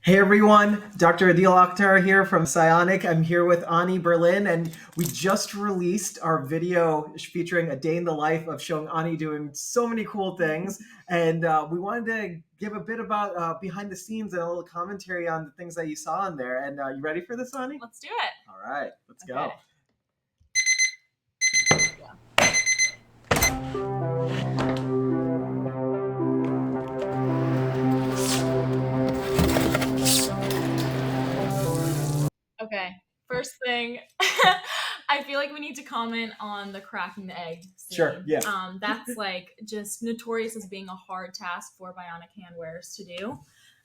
Hey everyone, Dr. Aadeel Akhtar here from PSYONIC. I'm here with Anni Berlin, and we just released our video featuring a day in the life of showing Anni doing so many cool things. And we wanted to give a bit about behind the scenes and a little commentary on the things that you saw in there. And you ready for this, Anni? Let's do it. All right, let's go. Okay, first thing, I feel like we need to comment on the cracking the egg scene. Sure, yeah. That's like just notorious as being a hard task for bionic hand wearers to do.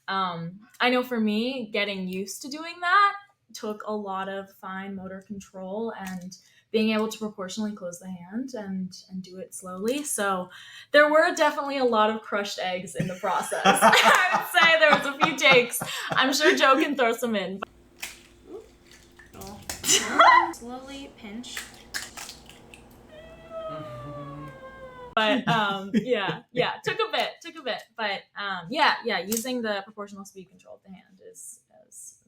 I know for me, getting used to doing that took a lot of fine motor control and being able to proportionally close the hand and do it slowly. So there were definitely a lot of crushed eggs in the process. I would say there was a few takes. I'm sure Joe can throw some in. Slowly pinch. But yeah, took a bit. But yeah, using the proportional speed control of the hand is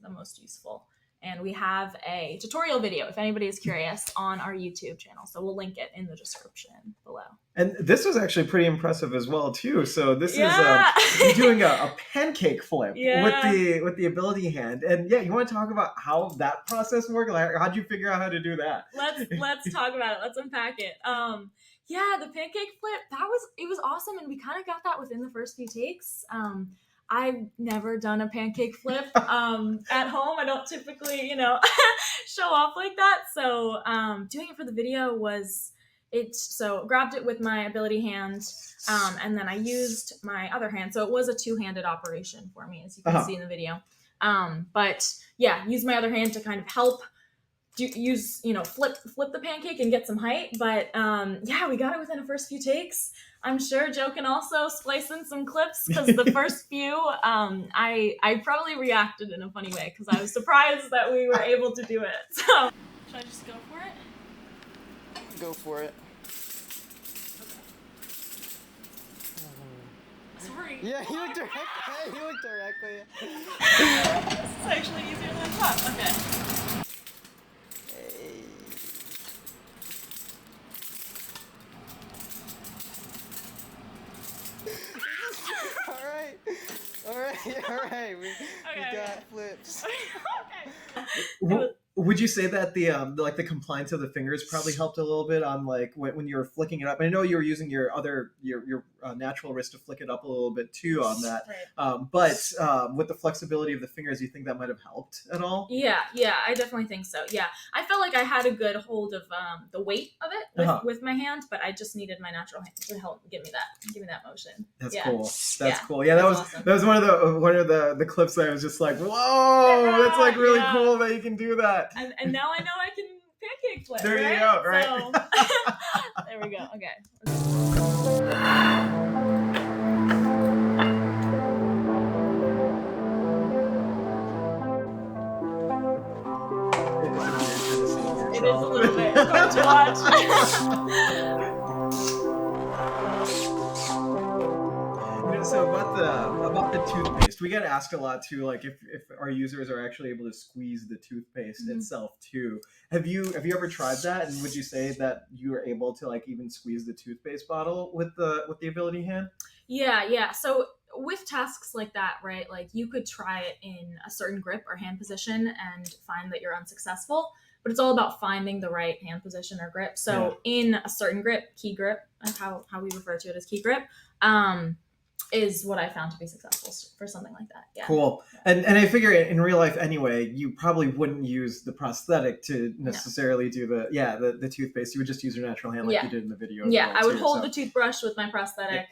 the most useful. And we have a tutorial video, if anybody is curious, on our YouTube channel. So we'll link it in the description below. And this was actually pretty impressive as well, too. So this is doing a pancake flip with the ability hand. And yeah, you want to talk about how that process worked? Like, how'd you figure out how to do that? Let's talk about it. Let's unpack it. Yeah, the pancake flip, it was awesome. And we kind of got that within the first few takes. I've never done a pancake flip at home. I don't typically, show off like that. So doing it for the video so grabbed it with my ability hand, and then I used my other hand. So it was a two-handed operation for me, as you can see in the video. But yeah, use my other hand to kind of help flip the pancake and get some height. But yeah, we got it within the first few takes. I'm sure Joe can also splice in some clips, because the first few, I probably reacted in a funny way because I was surprised that we were able to do it. So should I just go for it? Go for it. Sorry. Yeah, you look directly. This is actually easier than I thought. Okay. All right. We got flips. Okay. Would you say that the compliance of the fingers probably helped a little bit on like when you were flicking it up? And I know you were using your natural wrist to flick it up a little bit too on that. Right. But with the flexibility of the fingers, do you think that might have helped at all? Yeah, I definitely think so. Yeah, I felt like I had a good hold of the weight of it with my hand, but I just needed my natural hand to help give me that motion. That's cool. That's cool. Yeah, that was awesome. That was one of the clips that I was just like, whoa, that's like really cool that you can do that. And now I know I can pancake flip. There you go, right? So, there we go. Okay. It is a little bit hard to watch. So about the toothpaste, we get asked a lot too, like if our users are actually able to squeeze the toothpaste itself too. Have you ever tried that? And would you say that you are able to like even squeeze the toothpaste bottle with the ability hand? Yeah. So with tasks like that, right? Like you could try it in a certain grip or hand position and find that you're unsuccessful. But it's all about finding the right hand position or grip. So in a certain grip, key grip, how we refer to it as key grip, is what I found to be successful for something like that. Yeah. Cool. Yeah. And I figure in real life anyway, you probably wouldn't use the prosthetic to necessarily do the toothpaste. You would just use your natural hand like you did in the video. Yeah, I would hold the toothbrush with my prosthetic,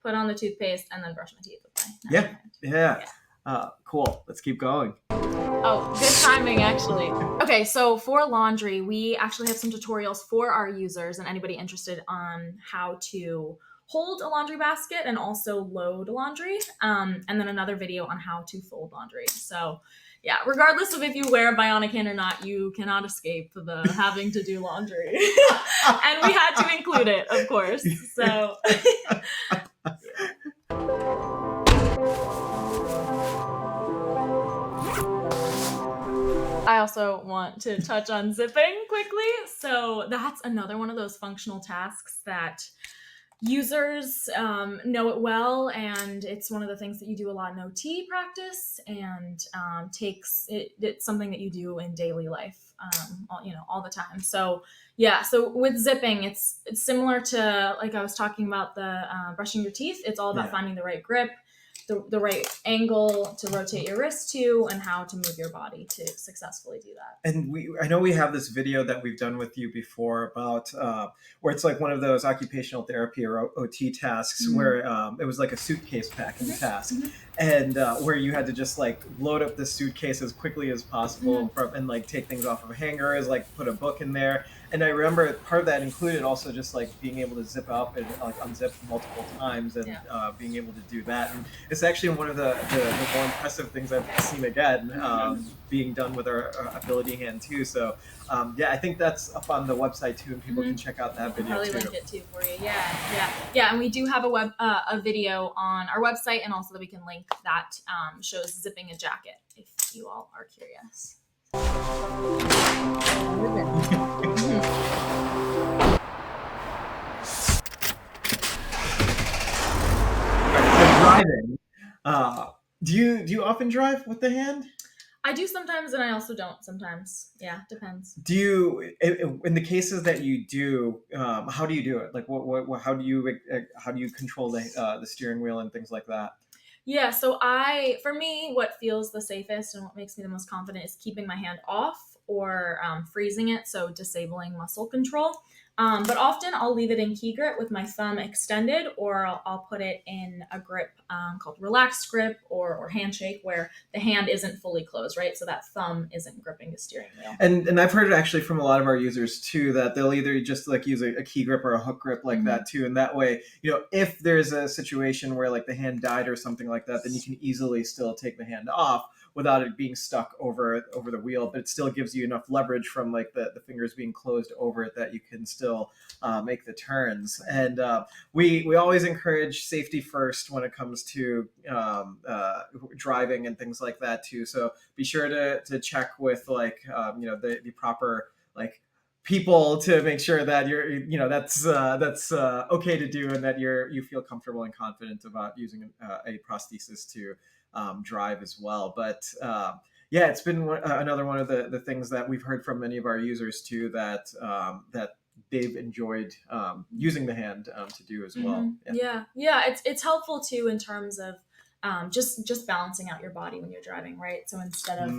put on the toothpaste, and then brush my teeth with my natural hand. Yeah. Cool. Let's keep going. Oh, good timing, actually. Okay, so for laundry, we actually have some tutorials for our users and anybody interested on how to hold a laundry basket and also load laundry, and then another video on how to fold laundry. So yeah, regardless of if you wear a bionic hand or not, you cannot escape the having to do laundry. And we had to include it, of course. So I also want to touch on zipping quickly. So that's another one of those functional tasks that users know it well, and it's one of the things that you do a lot in OT practice, and it's something that you do in daily life, all the time. So yeah, so with zipping, it's similar to, like I was talking about the brushing your teeth. It's all about finding the right grip, the right angle to rotate your wrist to, and how to move your body to successfully do that. And I know we have this video that we've done with you before about where it's like one of those occupational therapy or OT tasks where it was like a suitcase packing task, and where you had to just like load up the suitcase as quickly as possible and like take things off of hangers, like put a book in there. And I remember part of that included also just like being able to zip up and like unzip multiple times, and being able to do that. And it's actually one of the more impressive things I've seen again, being done with our ability hand too. So I think that's up on the website too, and people can check out that video probably too. link it too for you. Yeah. And we do have a video on our website, and also that we can link that shows zipping a jacket if you all are curious. Driving. Do you often drive with the hand? I do sometimes, and I also don't sometimes. Yeah, depends. Do you, in the cases that you do, how do you do it? Like, how do you control the steering wheel and things like that? Yeah, so for me, what feels the safest and what makes me the most confident is keeping my hand off or freezing it, so disabling muscle control. But often I'll leave it in key grip with my thumb extended, or I'll put it in a grip called relaxed grip or handshake, where the hand isn't fully closed, right? So that thumb isn't gripping the steering wheel. And I've heard it actually from a lot of our users too, that they'll either just like use a key grip or a hook grip like that too. And that way, if there's a situation where like the hand died or something like that, then you can easily still take the hand off without it being stuck over the wheel, but it still gives you enough leverage from like the fingers being closed over it that you can still make the turns. And we always encourage safety first when it comes to driving and things like that too. So be sure to check with like the proper like people to make sure that you're that's okay to do, and that you feel comfortable and confident about using a prosthesis to drive as well. But it's been another one of the things that we've heard from many of our users too, that they've enjoyed using the hand to do as well. It's helpful too in terms of just balancing out your body when you're driving, right? So instead of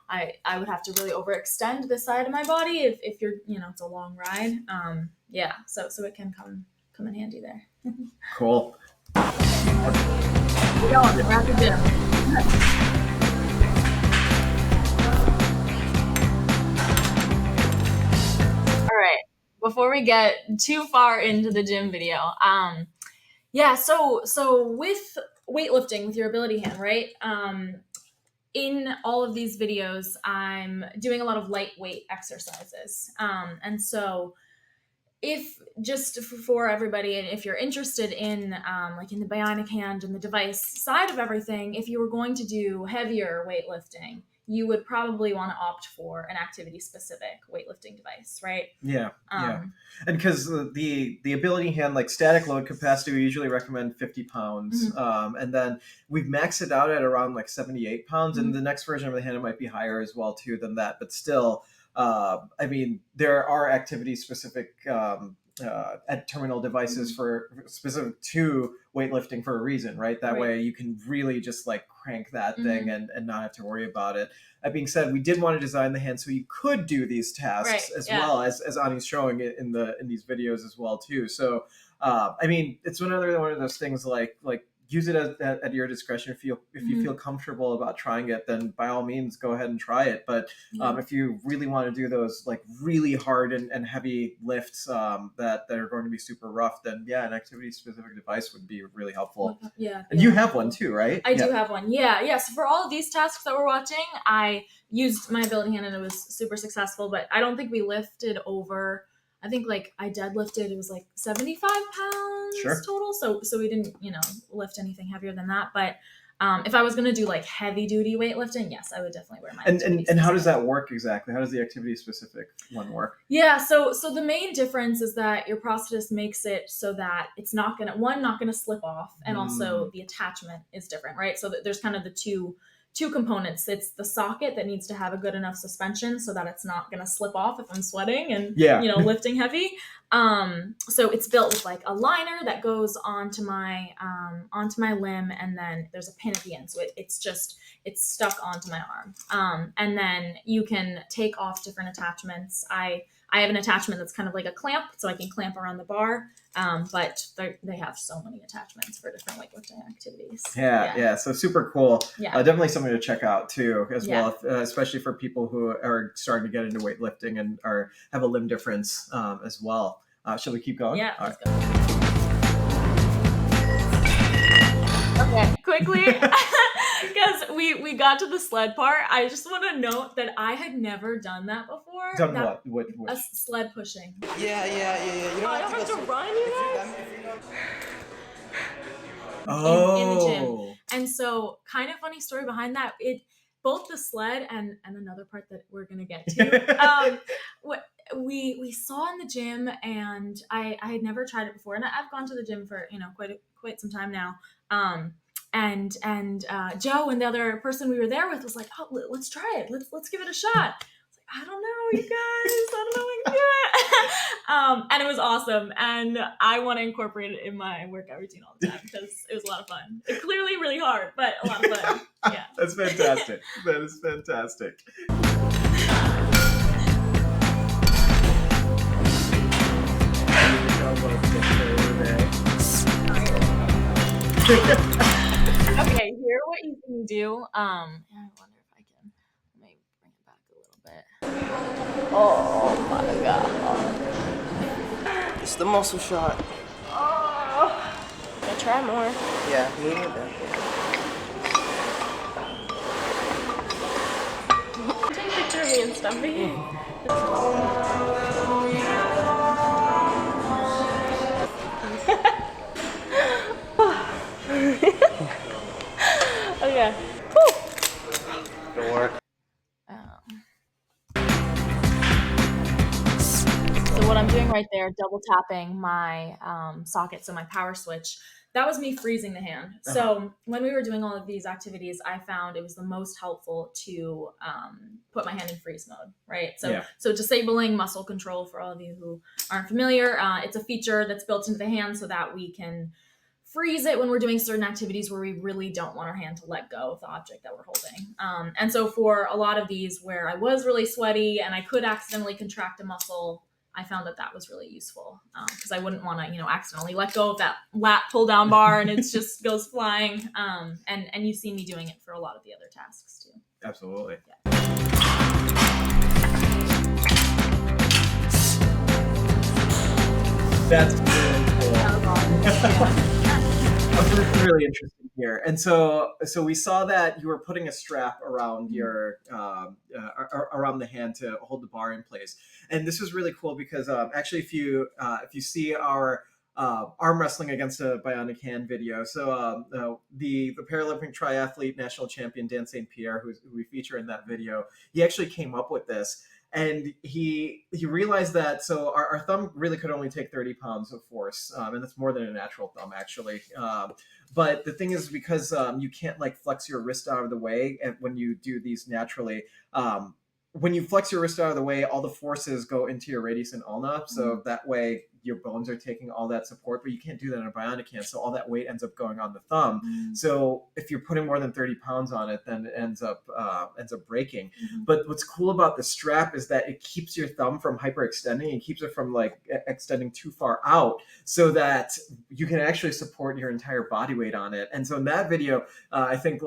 I would have to really overextend the side of my body if you're it's a long ride. So it can come in handy there. Cool. We're at the gym. All right. Before we get too far into the gym video, so with weightlifting with your ability hand, right? In all of these videos, I'm doing a lot of lightweight exercises, and so if just for everybody, and if you're interested in like in the bionic hand and the device side of everything, if you were going to do heavier weightlifting, you would probably want to opt for an activity specific weightlifting device, right? And because the ability hand, like static load capacity, we usually recommend 50 pounds, and then we've maxed it out at around like 78 pounds, and the next version of the hand, it might be higher as well too than that, but still there are activity specific at terminal devices for specific to weightlifting for a reason, right? That way you can really just like crank that thing and not have to worry about it. That being said, we did want to design the hand so you could do these tasks well as Anni's showing it in these videos as well too. So it's another one of those things like use it at your discretion. If you feel comfortable about trying it, then by all means go ahead and try it. But if you really want to do those like really hard and heavy lifts that are going to be super rough, then an activity specific device would be really helpful. And you have one too, right? I do have one. So for all of these tasks that we're watching, I used my ability hand and it was super successful, but I don't think we lifted over, I think like I deadlifted, it was like 75 pounds total. So we didn't, lift anything heavier than that. But If I was going to do like heavy duty weightlifting, yes, I would definitely wear my And how does that work exactly? How does the activity specific one work? Yeah, so the main difference is that your prosthetist makes it so that it's not gonna slip off, and also the attachment is different, right? So there's kind of the two components. It's the socket that needs to have a good enough suspension so that it's not gonna slip off if I'm sweating and lifting heavy. So it's built with like a liner that goes onto my limb, and then there's a pin at the end, so it's stuck onto my arm. And then you can take off different attachments. I have an attachment that's kind of like a clamp, so I can clamp around the bar. But they have so many attachments for different weightlifting activities. Yeah. So super cool. Yeah. Definitely something to check out too, as well, especially for people who are starting to get into weightlifting and have a limb difference as well. Shall we keep going? Yeah. Let's go. Okay, quickly, because we got to the sled part. I just want to note that I had never done that before. Done what? A sled pushing. Yeah. You don't have to run, you guys. In the gym. And so, kind of funny story behind that. Both the sled and another part that we're gonna get to. We saw in the gym, and I had never tried it before, and I've gone to the gym for quite some time now. And Joe and the other person we were there with was like, oh, let's try it. Let's give it a shot. I was like, I don't know, you guys. I don't know if I can do it. And it was awesome. And I want to incorporate it in my workout routine all the time because it was a lot of fun. It's clearly really hard, but a lot of fun. Yeah. That's fantastic. That is fantastic. Okay, here what you can do. I wonder if I can maybe bring it back a little bit. Oh my god. It's the muscle shot. Oh. I'll try more. Yeah, me neither. Take a picture of me and Stumpy. Okay. Good work. So what I'm doing right there, double tapping my socket, so my power switch, that was me freezing the hand. So when we were doing all of these activities, I found it was the most helpful to put my hand in freeze mode, right? So disabling muscle control, for all of you who aren't familiar, it's a feature that's built into the hand so that we can freeze it when we're doing certain activities where we really don't want our hand to let go of the object that we're holding. And so for a lot of these where I was really sweaty and I could accidentally contract a muscle, I found that was really useful because I wouldn't want to, accidentally let go of that lat pull down bar and it just goes flying. And you see me doing it for a lot of the other tasks too. Absolutely. Yeah. That's really cool. That was awesome. That's really interesting here. And so we saw that you were putting a strap around your around the hand to hold the bar in place. And this was really cool because actually, if you see our arm wrestling against a bionic hand video, so the Paralympic triathlete national champion Dan St. Pierre, who we feature in that video, he actually came up with this. And he realized that our thumb really could only take 30 pounds of force, and that's more than a natural thumb actually. But the thing is, because you can't flex your wrist out of the way, and when you do these naturally, when you flex your wrist out of the way, all the forces go into your radius and ulna, so that way your bones are taking all that support, but you can't do that in a bionic hand, so all that weight ends up going on the thumb. So if you're putting more than 30 pounds on it, then it ends up breaking. But what's cool about the strap is that it keeps your thumb from hyperextending and keeps it from extending too far out, so that you can actually support your entire body weight on it. And so in that video, I think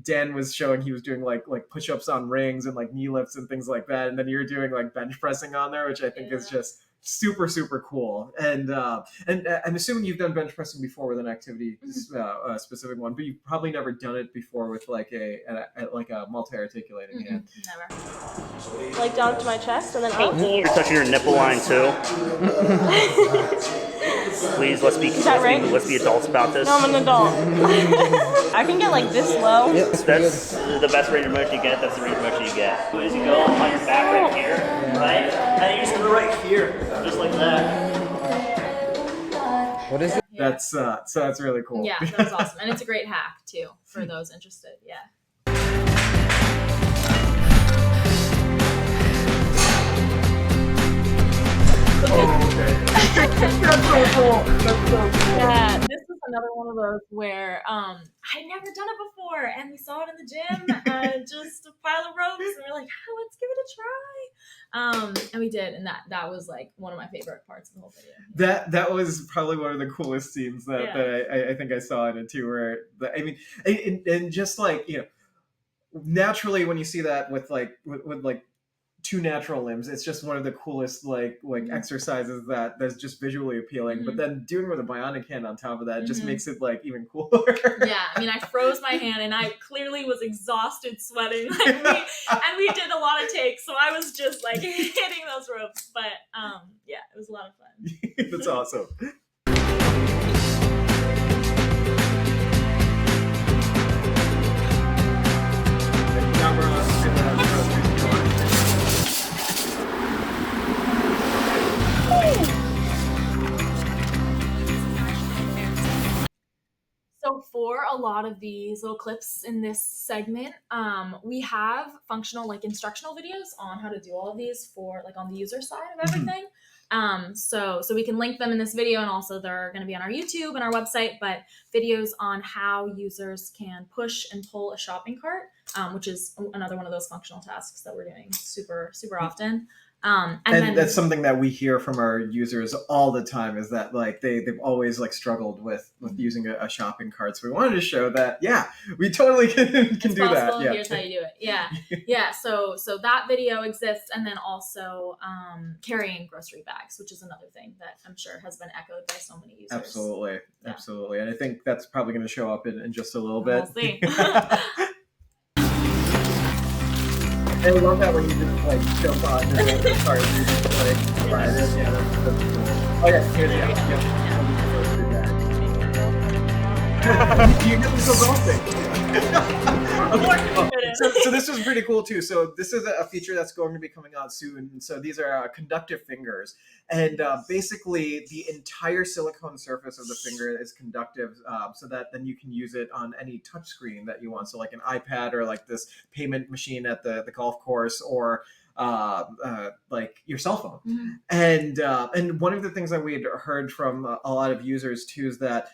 Dan was showing, he was doing like push-ups on rings and knee lifts and things like that, and then you're doing bench pressing on there, which I think is just super, super cool. And I'm assuming you've done bench pressing before with an activity, a specific one, but you've probably never done it before with a multi-articulating hand. Never. Down to my chest and then up. You're touching your nipple line too. Please, let's be Is that right? Let's be adults about this. No, I'm an adult. I can get like this low. Yep, that's pretty That's the best range of motion you get. That's the range of motion you get. As you go on your back right here, right? And you just go right here, just like that. good. What is it? Yeah. That's so that's really cool. Yeah, that was awesome. And it's a great hack too for those interested. Yeah. That's so cool. That's so cool. Yeah, this is another one of those where I'd never done it before, and we saw it in the gym, and just a pile of ropes, and we're like, oh, let's give it a try. And we did, and that was like one of my favorite parts of the whole video. That was probably one of the coolest scenes that I think I saw in it too. Where I mean, and just like naturally when you see that with like two natural limbs, it's just one of the coolest exercises that's just visually appealing. But then doing with a bionic hand on top of that just makes it like even cooler. Yeah, I mean, I froze my hand and I clearly was exhausted, sweating, and we did a lot of takes, so I was just like hitting those ropes. But yeah, it was a lot of fun. That's awesome. Now we're on. So for a lot of these little clips in this segment, we have functional like instructional videos on how to do all of these for like on the user side of everything. So we can link them in this video, and also they're going to be on our YouTube and our website, but videos on how users can push and pull a shopping cart, which is another one of those functional tasks that we're doing super often. And then, that's something that we hear from our users all the time, is that like they've always like struggled with using a shopping cart. So we wanted to show that we totally can do that. Yeah. Here's how you do it. Yeah. So that video exists, and then also carrying grocery bags, which is another thing that I'm sure has been echoed by so many users. Absolutely, and I think that's probably going to show up in just a little bit. We'll see. And I love that when you just like jump on the cart and you just like ride it. Yeah, that's cool. Oh yeah, here's you get this exhausting. Okay. So this was pretty cool too. So this is a feature that's going to be coming out soon. So these are conductive fingers, and basically the entire silicone surface of the finger is conductive, so that then you can use it on any touch screen that you want. So like an iPad, or like this payment machine at the golf course, or like your cell phone. And one of the things that we had heard from a lot of users too is that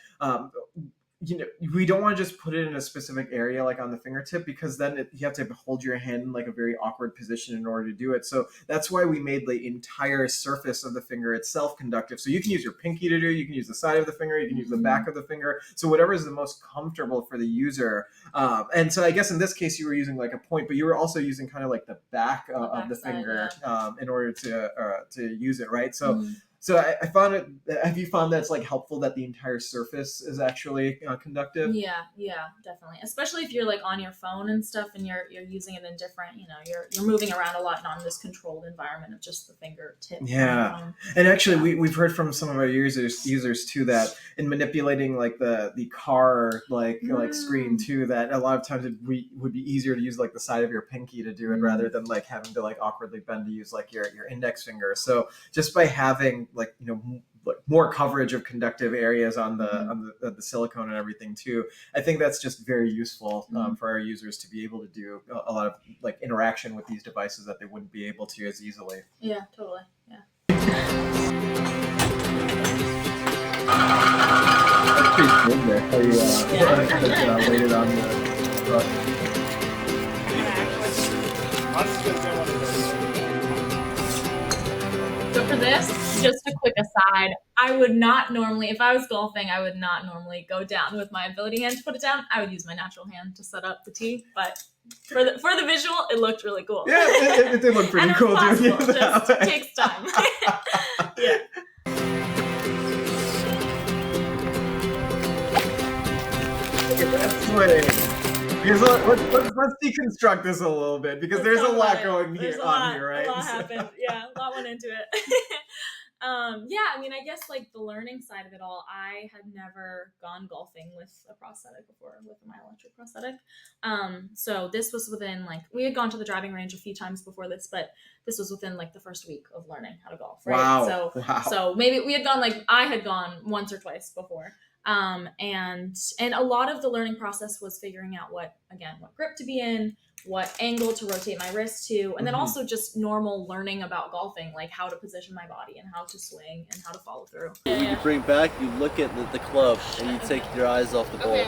we don't want to just put it in a specific area like on the fingertip, because then you have to hold your hand in like a very awkward position in order to do it. So that's why we made the entire surface of the finger itself conductive. So you can use your pinky to do, you can use the side of the finger, you can use the back of the finger. So whatever is the most comfortable for the user. And so I guess in this case you were using like a point, but you were also using kind of like the back of the finger in order to use it, right? So So I found it. Have you found that it's like helpful that the entire surface is actually conductive? Yeah, definitely. Especially if you're like on your phone and stuff, and you're using it in different, you're moving around a lot, not in this controlled environment of just the fingertip. Yeah, and actually we've heard from some of our users too that in manipulating like the car like screen too, that a lot of times it would be easier to use like the side of your pinky to do it rather than like having to like awkwardly bend to use like your index finger. So just by having like more coverage of conductive areas on the silicone and everything too, I think that's just very useful for our users to be able to do a lot of like interaction with these devices that they wouldn't be able to as easily. Yeah, totally. Yeah. That's pretty cool there. How you waited on the So for this, just a quick aside, I would not normally, if I was golfing, I would not normally go down with my ability hand to put it down. I would use my natural hand to set up the tee, but for the visual, it looked really cool. Yeah, it did look pretty cool doing it that way. It takes time. Yeah. That's way. Because let's deconstruct this a little bit, because there's a lot going on here, right? A lot happened. Yeah, a lot went into it. Yeah, I mean, I guess like the learning side of it all, I had never gone golfing with a prosthetic before, with my electric prosthetic. So this was within like, we had gone to the driving range a few times before this, but this was within like the first week of learning how to golf, right? Wow. So maybe we had gone, like I had gone once or twice before. And a lot of the learning process was figuring out what grip to be in, what angle to rotate my wrist to, and then also just normal learning about golfing, like how to position my body and how to swing and how to follow through. When you bring back, you look at the club and you take your eyes off the ball. Okay.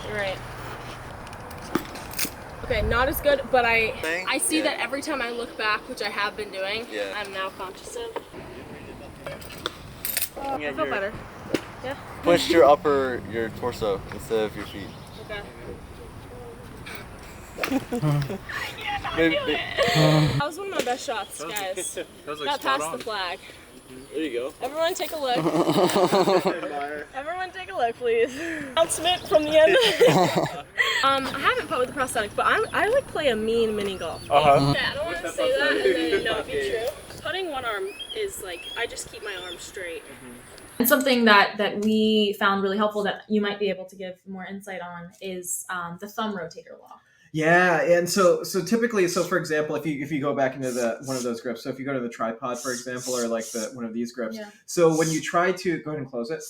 You're right. Okay, not as good, but I see that every time I look back, which I have been doing, I'm now conscious of. I feel better. Yeah. Push your torso instead of your feet. Okay. That was one of my best shots, guys. Got past the flag. There you go. Everyone take a look. Everyone take a look, please. Announcement from the end. I haven't put with the prosthetic, but I like play a mean mini golf. Yeah, I don't want to say that and then not be true. Putting one arm is like, I just keep my arm straight. And something that we found really helpful that you might be able to give more insight on is the thumb rotator lock. Yeah, and so typically, for example, if you go back into one of those grips, so if you go to the tripod, for example, or like one of these grips, so when you try to go ahead and close it,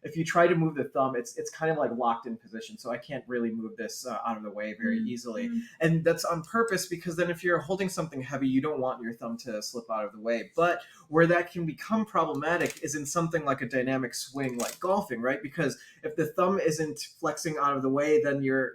if you try to move the thumb, it's kind of like locked in position, so I can't really move this out of the way very easily, and that's on purpose because then if you're holding something heavy, you don't want your thumb to slip out of the way. But where that can become problematic is in something like a dynamic swing, like golfing, right? Because if the thumb isn't flexing out of the way, then your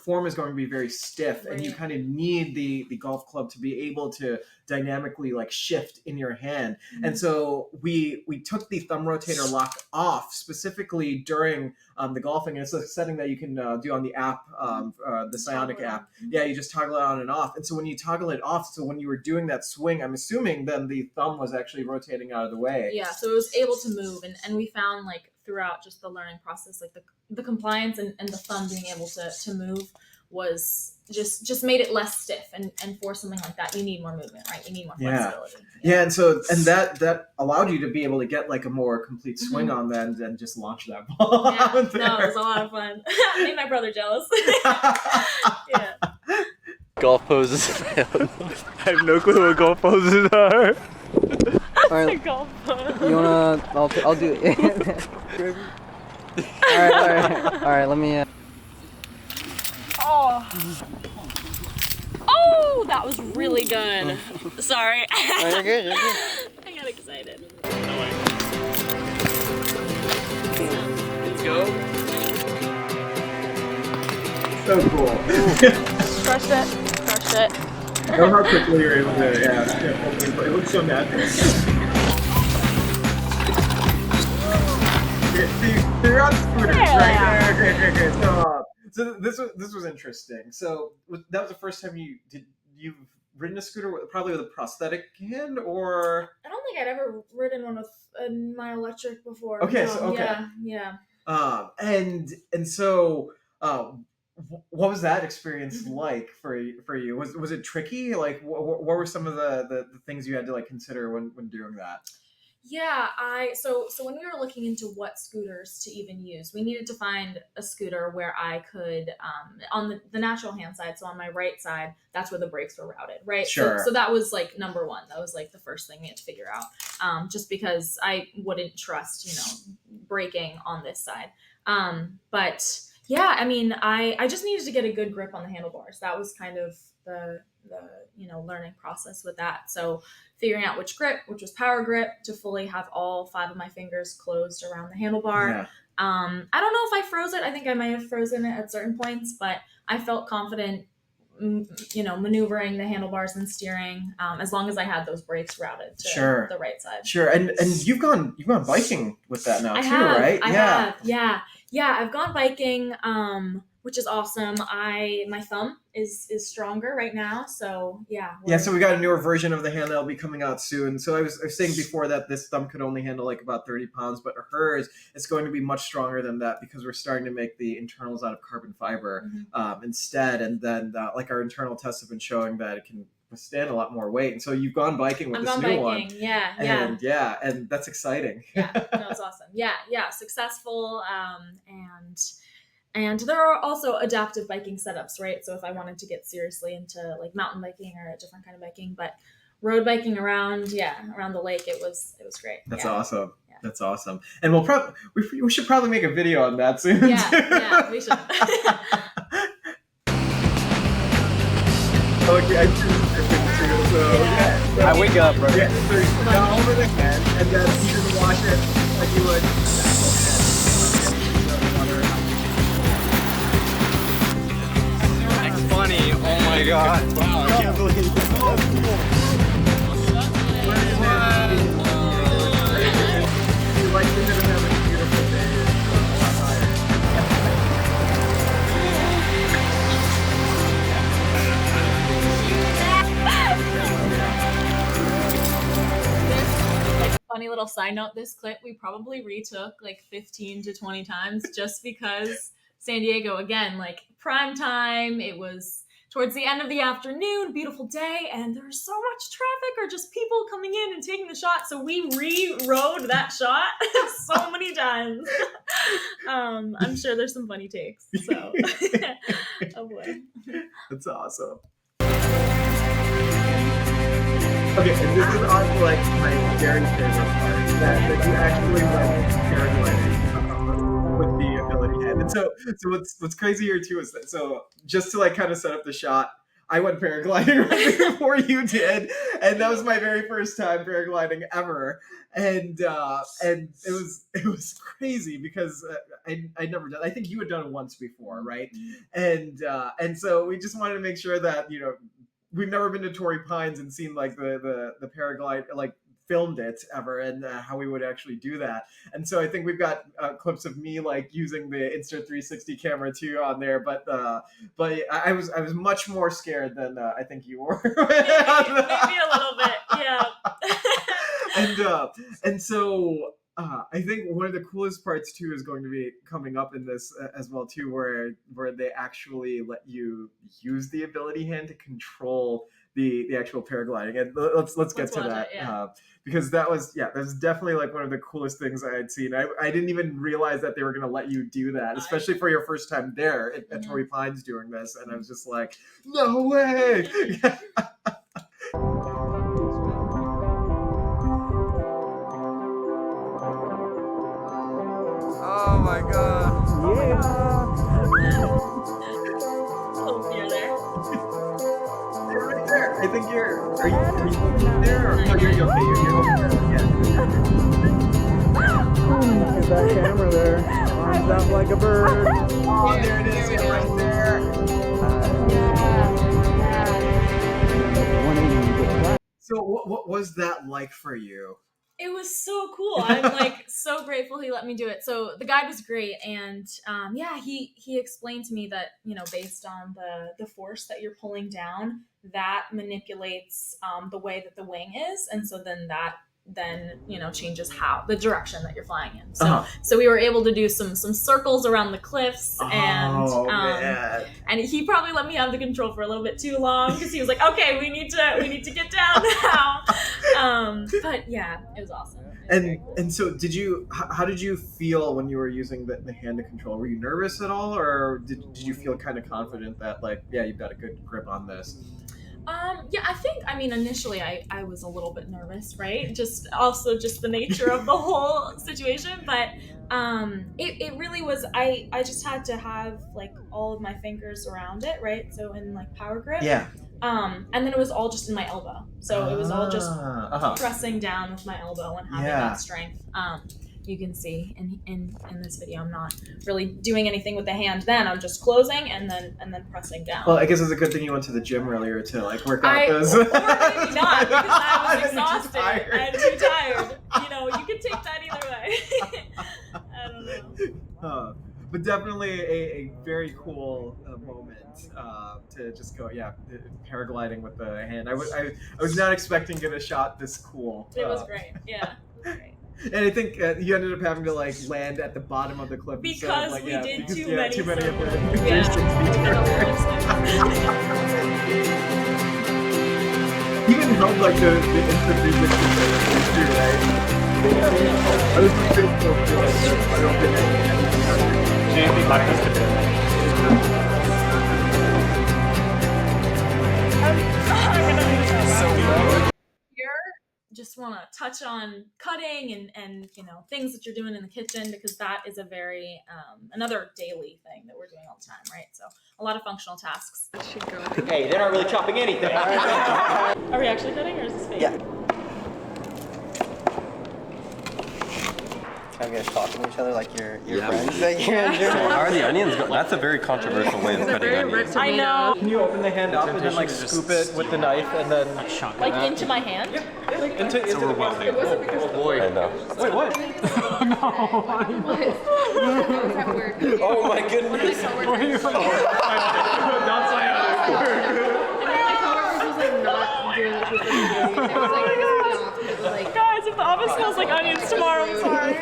form is going to be very stiff, and you kind of need the golf club to be able to dynamically like shift in your hand. And so we took the thumb rotator lock off specifically during the golfing, and it's a setting that you can do on the app, the PSYONIC app. Yeah, you just toggle it on and off. And so when you toggle it off, so when you were doing that swing, I'm assuming then the thumb was actually rotating out of the way. Yeah, so it was able to move, and we found like throughout just the learning process, like the compliance and the thumb being able to move was just made it less stiff, and for something like that you need more movement, right? You need more flexibility. Yeah, and that allowed you to be able to get like a more complete swing on that and just launch that ball out there. No, it was a lot of fun. Made my brother jealous. Yeah. Golf poses. I have no clue what golf poses are. Alright, golf pose. You wanna? I'll do it. Alright, let me. Oh, that was really good. Sorry. You're good. I got excited. Let's go. So cool. Crushed it. Know how quickly you're able to, it looks so natural. You're on scooters, right? Okay. So this was interesting. So that was the first time you've ridden a scooter probably with a prosthetic hand, or? I don't think I'd ever ridden one with my electric before. Okay, no, so okay. Yeah. And so what was that experience like for you? Was it tricky? Like what were some of the things you had to like consider when doing that? Yeah, so when we were looking into what scooters to even use, we needed to find a scooter where I could, on the natural hand side, so on my right side, that's where the brakes were routed, right? Sure. So that was like number one. That was like the first thing we had to figure out, just because I wouldn't trust, braking on this side. But yeah, I mean, I just needed to get a good grip on the handlebars. That was kind of the learning process with that. So figuring out which was power grip, to fully have all 5 of my fingers closed around the handlebar. Yeah. I don't know if I froze it. I think I might have frozen it at certain points, but I felt confident, maneuvering the handlebars and steering, as long as I had those brakes routed to the right side. Sure. And you've gone biking with that now right? I have. Yeah. I've gone biking, which is awesome. My thumb is stronger right now, so yeah. So we got a newer version of the hand that'll be coming out soon. So I was saying before that this thumb could only handle like about 30 pounds, but hers is going to be much stronger than that because we're starting to make the internals out of carbon fiber instead. And then like our internal tests have been showing that it can withstand a lot more weight. And so you've gone biking with I've this gone new biking. one. Yeah. And that's exciting. Yeah, no, it's awesome. Yeah, successful. And there are also adaptive biking setups, right? So if I wanted to get seriously into like mountain biking or a different kind of biking, but road biking around the lake, it was great. That's yeah. awesome. Yeah. That's awesome. And we should probably make a video on that soon. Yeah, we should. Okay, I choose so I wake up, bro. Yeah, so you down over the hand, and then you just wash it like you would. That's funny. Oh my god. Wow, I can't believe it. Oh, you like to have a beautiful day. Funny little side note, this clip we probably retook like 15 to 20 times just because San Diego, again, like prime time, it was towards the end of the afternoon, beautiful day, and there was so much traffic or just people coming in and taking the shot, so we re-rode that shot so many times. I'm sure there's some funny takes, so oh boy. That's awesome. Okay, and this is honestly like my very favorite part, that you actually went paragliding with the ability hand. And so what's crazy here too is that, so just to like kind of set up the shot, I went paragliding right before you did, and that was my very first time paragliding ever, and it was crazy because I'd never done. I think you had done it once before, right? And so we just wanted to make sure that, you know, we've never been to Torrey Pines and seen like the paraglide, like filmed it ever, and how we would actually do that. And so I think we've got clips of me like using the Insta360 camera too on there, but I was much more scared than I think you were. Maybe a little bit, yeah. And so I think one of the coolest parts too is going to be coming up in this as well too, where they actually let you use the ability hand to control the actual paragliding. And let's get to that, because that was definitely like one of the coolest things I had seen. I didn't even realize that they were going to let you do that, especially for your first time there at Torrey Pines doing this, and I was just like, no way. Oh my god. Hope you're there. You're right there. I think are you there? Or, no, you're okay. You're over there. Yeah. Look at that camera there. Arms out like a bird. Oh, there it is. Yeah, right there. So what was that like for you? It was so cool. I'm like so grateful he let me do it. So the guide was great, and he explained to me that, you know, based on the force that you're pulling down, that manipulates the way that the wing is, and so then that you know changes how the direction that you're flying in. So so we were able to do some circles around the cliffs, and he probably let me have the control for a little bit too long because he was like, okay, we need to get down now. But yeah, it was awesome. And so how did you feel when you were using the hand to control? Were you nervous at all, or did you feel kind of confident that like, yeah, you've got a good grip on this? Yeah, I mean, initially I was a little bit nervous, right? Just the nature of the whole situation. But it really was, I just had to have like all of my fingers around it, right? So in like power grip. Yeah. And then it was all just in my elbow. So it was all just pressing down with my elbow and having that strength. You can see in this video, I'm not really doing anything with the hand then. I'm just closing and then pressing down. Well, I guess it's a good thing you went to the gym earlier to like work out those. Or maybe not, because I was exhausted and too tired. You know, you could take that either way. I don't know. But definitely a very cool moment to just go, paragliding with the hand. I was not expecting to get a shot this cool. It was great, yeah. Great. And I think you ended up having to like land at the bottom of the cliff because like, we did too many circles. of the Yeah. held like the instant music too, right? I was just grateful for I don't get any. Do you think mine has to be? Here, just want to touch on cutting and you know things that you're doing in the kitchen, because that is a very another daily thing that we're doing all the time, right? So a lot of functional tasks. Hey, they're not really chopping anything. Are we actually cutting or is this fake? Yeah. Have you guys talking to each other like you're friends? Like So are the onions? That's a very controversial way of cutting onions. I know. Can you open the hand up and then like scoop it with the knife and then Like into my hand? into the overwhelming. Oh boy. I know. Wait, what? Oh my goodness. Not cyanotic. Guys, if the office smells like onions tomorrow, I'm sorry.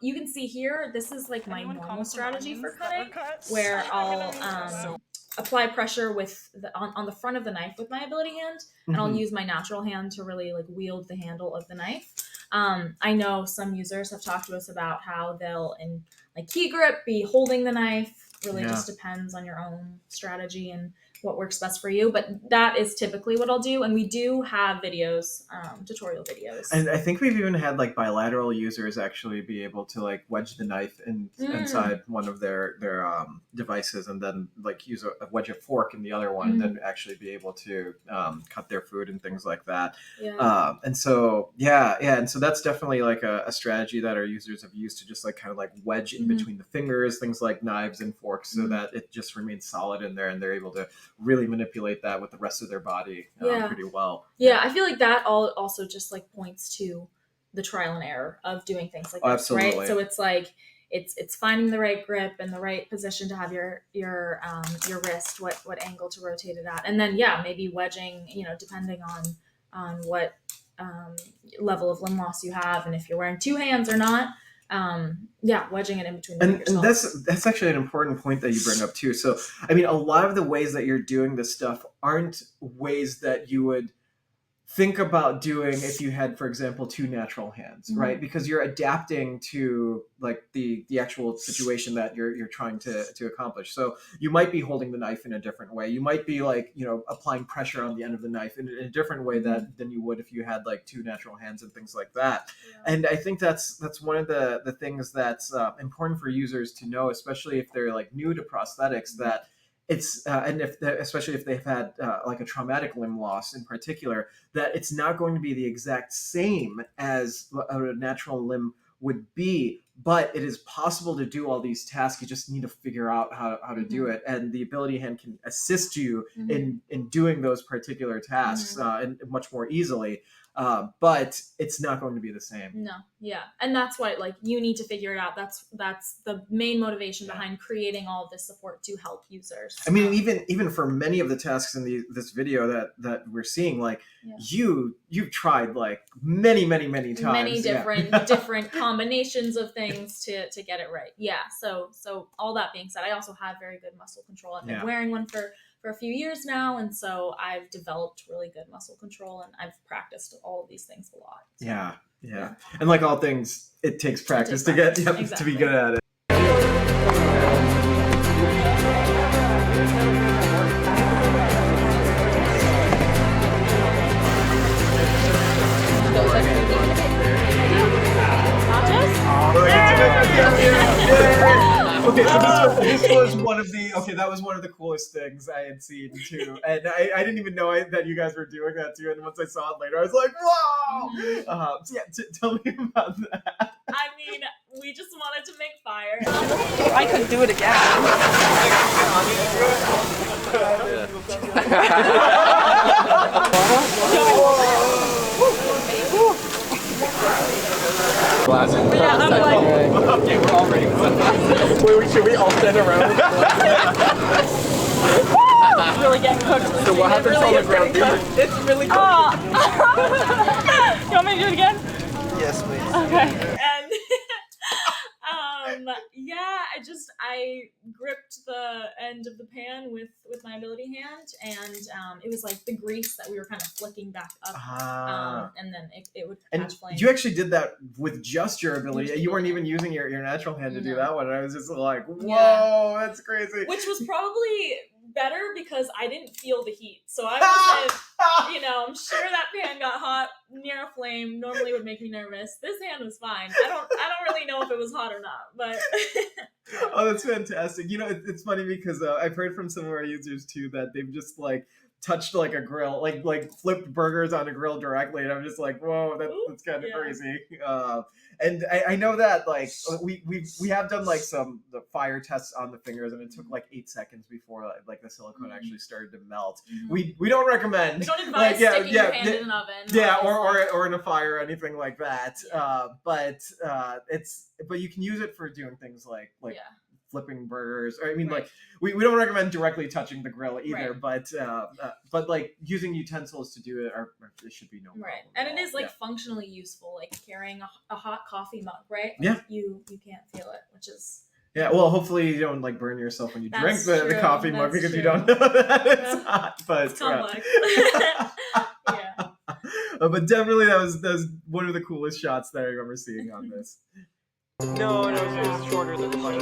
You can see here, this is like my normal strategy for cutting, where I'll apply pressure with on the front of the knife with my ability hand, and I'll use my natural hand to really like wield the handle of the knife. I know some users have talked to us about how they'll in like key grip be holding the knife. Really just depends on your own strategy and what works best for you, but that is typically what I'll do. And we do have videos, tutorial videos. And I think we've even had like bilateral users actually be able to like wedge the knife inside one of their devices, and then like use a wedge a fork in the other one, and then actually be able to cut their food and things like that. And so and so that's definitely like a strategy that our users have used to just like kind of like wedge in between the fingers, things like knives and forks, so that it just remains solid in there, and they're able to really manipulate that with the rest of their body pretty well. Yeah, I feel like that also just like points to the trial and error of doing things like this, absolutely. right? So it's like it's finding the right grip and the right position to have your wrist, what angle to rotate it at, and then maybe wedging, you know, depending on what level of limb loss you have, and if you're wearing two hands or not. Wedging it in between the fingers. And that's actually an important point that you bring up too. So, I mean, a lot of the ways that you're doing this stuff aren't ways that you would think about doing if you had, for example, two natural hands, right? Because you're adapting to like the actual situation that you're trying to accomplish. So you might be holding the knife in a different way. You might be like, you know, applying pressure on the end of the knife in a different way than you would if you had like two natural hands and things like that. And I think that's one of the things that's important for users to know, especially if they're like new to prosthetics, that it's and especially if they've had like a traumatic limb loss in particular, that it's not going to be the exact same as a natural limb would be, but it is possible to do all these tasks. You just need to figure out how to do it, and the ability hand can assist you in doing those particular tasks and much more easily. But it's not going to be the same. No, and that's why like you need to figure it out. That's the main motivation behind creating all of this support to help users. I mean, even for many of the tasks in this video that we're seeing, like you've tried like many times, many different combinations of things to get it right. So all that being said, I also have very good muscle control. I've been wearing one for a few years now, and so I've developed really good muscle control, and I've practiced all of these things a lot. So, yeah. And like all things, it takes practice to get to be good at it. Okay, so this was one of the coolest things I had seen too, and I didn't even know that you guys were doing that too. And once I saw it later, I was like, "Wow!" Tell me about that. I mean, we just wanted to make fire. I couldn't do it again. Yeah, I'm like, Okay, we're all ready. Wait, should we all stand around? really getting cooked. So what happens on the ground? It's really cool. You want me to do it again? Yes, please. Okay. And I gripped the end of the pan with my ability hand, and it was like the grease that we were kind of flicking back up, and then it would catch flame. You actually did that with just your ability. You weren't even using your natural hand to do that one. I was just like, whoa, that's crazy. Which was probably better because I didn't feel the heat. So I was like, I'm sure that pan got hot near a flame. Normally would make me nervous. This hand was fine. I don't really know if it was hot or not, but Oh, that's fantastic. It's funny because I've heard from some of our users too that they've just like touched like a grill, like flipped burgers on a grill directly, and I'm just like, whoa, that's kind of crazy. And I know that like we have done like the fire tests on the fingers, and it took like 8 seconds before like the silicone actually started to melt. We don't recommend. We don't advise sticking your hand in an oven. Yeah, or in a fire or anything like that. But you can use it for doing things like flipping burgers, or I mean, like we don't recommend directly touching the grill either, but like using utensils to do it, it should be no problem. Right, and it is like functionally useful, like carrying a hot coffee mug, right? Like, you can't feel it, which is well, hopefully you don't like burn yourself when you drink the coffee mug because you don't know that it's hot. But it's complex. But definitely that was one of the coolest shots that I remember seeing on this. No, it was shorter than the fire.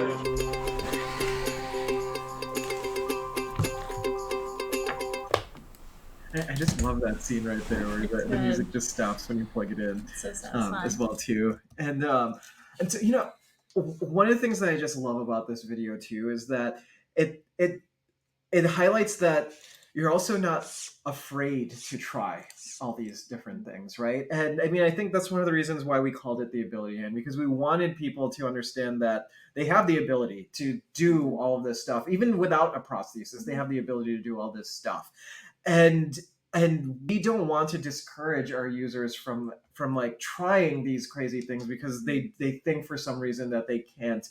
I just love that scene right there where the music just stops when you plug it in, so satisfying. as well too. And so, one of the things that I just love about this video too is that it highlights that you're also not afraid to try all these different things, right? And I mean, I think that's one of the reasons why we called it the ability hand, because we wanted people to understand that they have the ability to do all of this stuff, even without a prosthesis. They have the ability to do all this stuff. And we don't want to discourage our users from like trying these crazy things because they think for some reason that they can't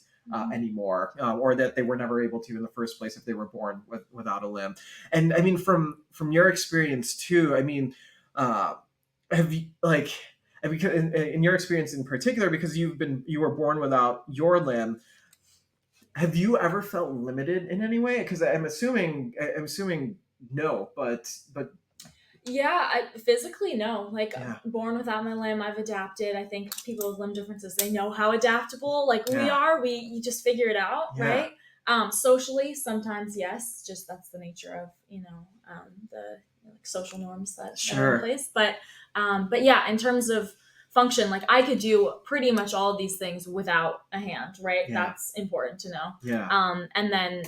anymore, or that they were never able to in the first place if they were born without a limb. And I mean, from your experience too, I mean, have you in your experience in particular, because you were born without your limb, have you ever felt limited in any way? Because I'm assuming no, but physically no. Like born without my limb, I've adapted. I think people with limb differences, they know how adaptable like we are. You just figure it out, right? Socially, sometimes yes, just that's the nature of the social norms that are in place. But yeah, in terms of function, like I could do pretty much all of these things without a hand, right? That's important to know.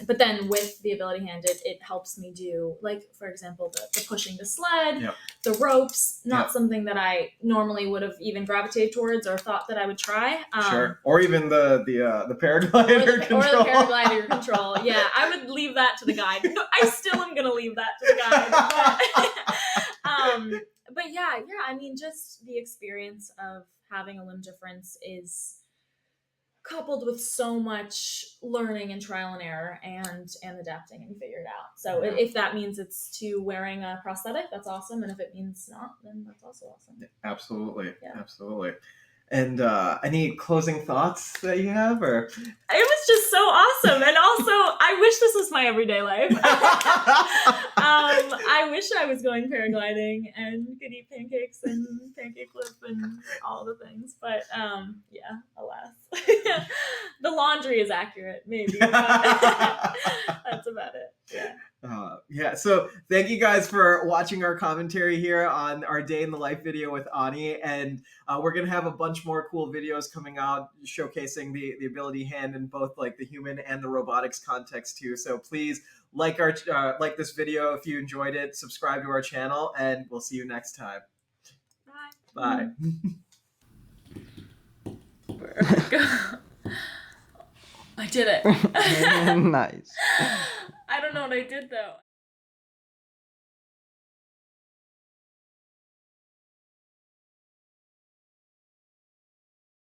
But then with the ability hand, it helps me do, like, for example, the pushing the sled, the ropes, not something that I normally would have even gravitated towards or thought that I would try. Or even the paraglider control. Or the paraglider control. Yeah, I would leave that to the guide. I still am going to leave that to the guide. But yeah, I mean, just the experience of having a limb difference is coupled with so much learning and trial and error and adapting, and you figure it out. So if that means it's to wearing a prosthetic, that's awesome. And if it means not, then that's also awesome. Absolutely. Absolutely. And any closing thoughts that you have, or? It was just so awesome, and also I wish this was my everyday life. I wish I was going paragliding and could eat pancakes and pancake flip and all the things, but alas, the laundry is accurate, maybe. But that's about it. So thank you guys for watching our commentary here on our day in the life video with Anni, and we're gonna have a bunch more cool videos coming out showcasing the ability hand in both like the human and the robotics context too. So please like this video if you enjoyed it, subscribe to our channel, and we'll see you next time. Bye. I did it. Nice. I don't know what I did though.